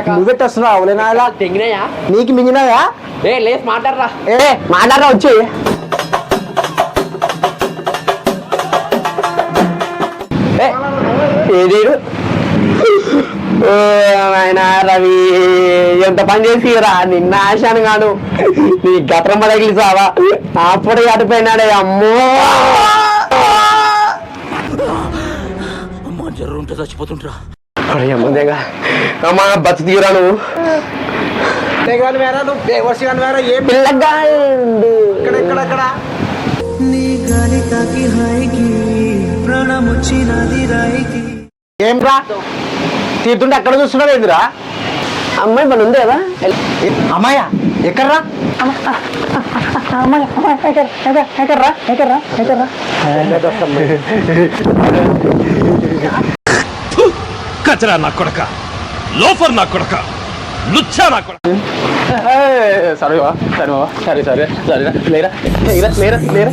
నువ్వు పెట్టేస్తున్నావు అవలేనా తెంగినాయా నీకు మింగినాయా లేసి మాట్లాడరా మాట్లాడరా వచ్చి ఏది ఆయన రవి ఎంత పని చేసిరా నిన్న ఆశాను కాను నీ గత్రం పదగిలి సావా అప్పుడు అటుపోయినాడే అమ్మో జ్వరం ఉంటే చచ్చిపోతుంటరా అమ్మదేగా అమ్మా బతు తీరా నువ్వు ఏం రా తీరుతుంటే అక్కడ చూస్తున్నావు ఏందిరా అమ్మాయి మన ఉంది కదా అమ్మాయా ఎక్కడ్రా కచరా నా కొడక లోఫర్ నా కొడక లుచ్చా నా కొడక సరే సరే సరే సరే లేరా లేరా లేరా లేరా